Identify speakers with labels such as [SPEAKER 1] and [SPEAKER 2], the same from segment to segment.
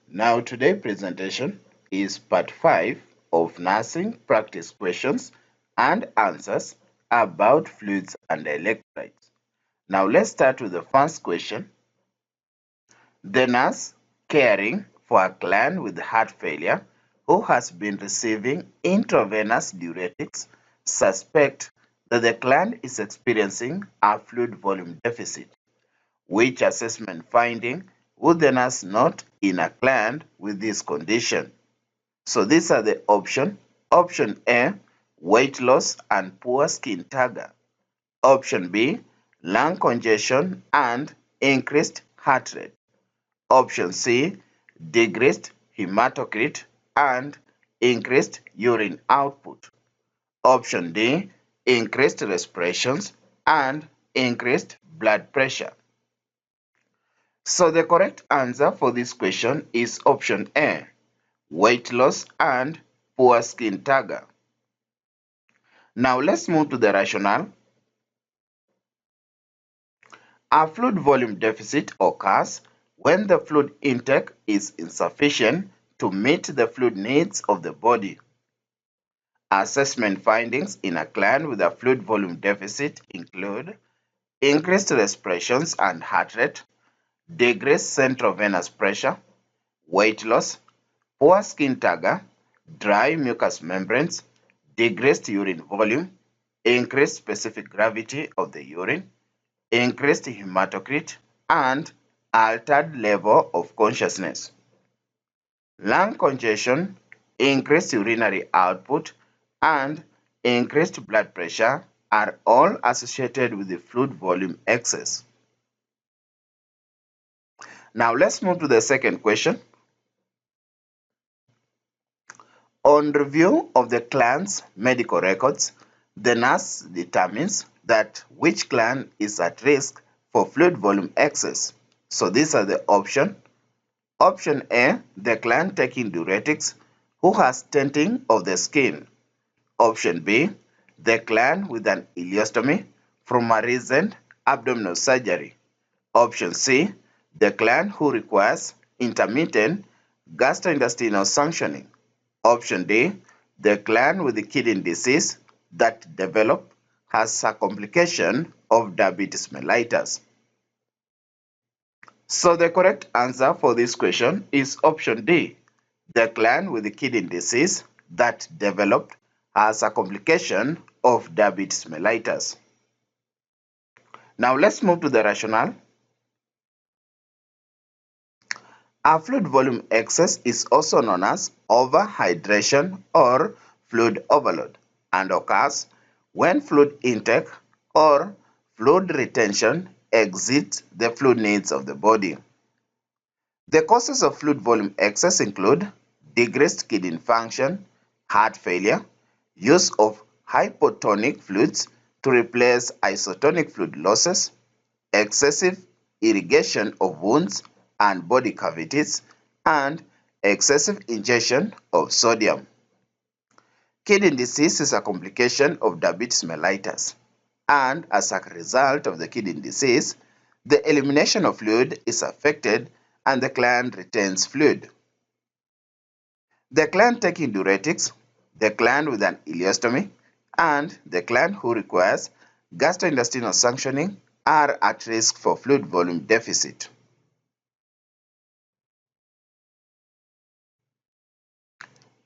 [SPEAKER 1] Now today's presentation is part 5 of nursing practice questions and answers about fluids and electrolytes. Now let's start with the first question. The nurse caring for a client with heart failure who has been receiving intravenous diuretics suspect that the client is experiencing a fluid volume deficit. Which assessment finding would the nurse note in a client with this condition? So these are the options. Option A, weight loss and poor skin turgor. Option B, lung congestion and increased heart rate. Option C, decreased hematocrit and increased urine output. Option D, increased respirations and increased blood pressure. So the correct answer for this question is option A, weight loss and poor skin turgor. Now let's move to the rationale. A fluid volume deficit occurs when the fluid intake is insufficient to meet the fluid needs of the body. Assessment findings in a client with a fluid volume deficit include increased respirations and heart rate, decreased central venous pressure, weight loss, poor skin turgor, dry mucous membranes, decreased urine volume, increased specific gravity of the urine, increased hematocrit, and altered level of consciousness. Lung congestion, increased urinary output, and increased blood pressure are all associated with the fluid volume excess. Now let's move to the second question. On review of the client's medical records, the nurse determines that which client is at risk for fluid volume excess. So these are the options. Option A, the client taking diuretics who has stenting of the skin. Option B, the client with an ileostomy from a recent abdominal surgery. Option C, the client who requires intermittent gastrointestinal sanctioning. Option D, the client with the kidney disease that develop has a complication of diabetes mellitus. So the correct answer for this question is option D, the client with the kidney disease that developed as a complication of diabetes mellitus. Now let's move to the rationale. A fluid volume excess is also known as overhydration or fluid overload and occurs when fluid intake or fluid retention exceeds the fluid needs of the body. The causes of fluid volume excess include decreased kidney function, heart failure, use of hypotonic fluids to replace isotonic fluid losses, excessive irrigation of wounds and body cavities, and excessive ingestion of sodium. Kidney disease is a complication of diabetes mellitus, and as a result of the kidney disease, the elimination of fluid is affected and the client retains fluid. The client taking diuretics, the client with an ileostomy, and the client who requires gastrointestinal sanctioning are at risk for fluid volume deficit.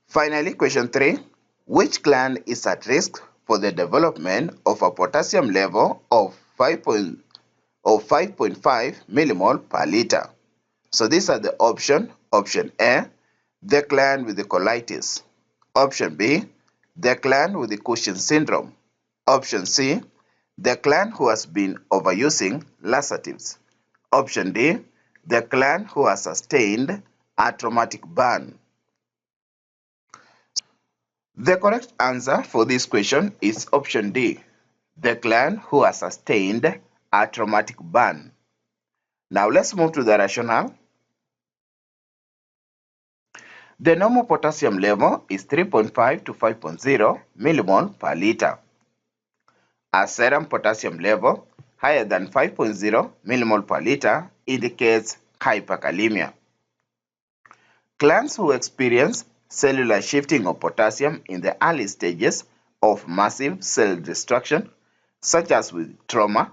[SPEAKER 1] Finally, question 3. Which client is at risk for the development of a potassium level of 5.5 millimole per liter? So these are the options. Option A, the client with the colitis. Option B, the client with the Cushing syndrome. Option C, the client who has been overusing laxatives. Option D, the client who has sustained a traumatic burn. The correct answer for this question is option D, the client who has sustained a traumatic burn. Now let's move to the rationale. The normal potassium level is 3.5 to 5.0 millimole per liter. A serum potassium level higher than 5.0 millimole per liter indicates hyperkalemia. Clients who experience cellular shifting of potassium in the early stages of massive cell destruction, such as with trauma,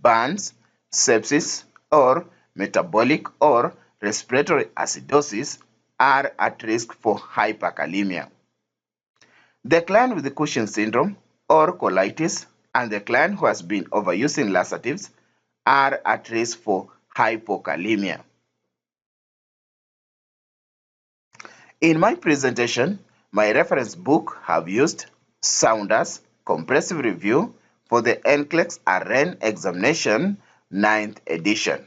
[SPEAKER 1] burns, sepsis, or metabolic or respiratory acidosis, are at risk for hyperkalemia. The client with the Cushing syndrome or colitis and the client who has been overusing laxatives are at risk for hypokalemia. In my presentation, my reference book have used SAUNDERS Comprehensive Review for the NCLEX-RN examination 9th edition.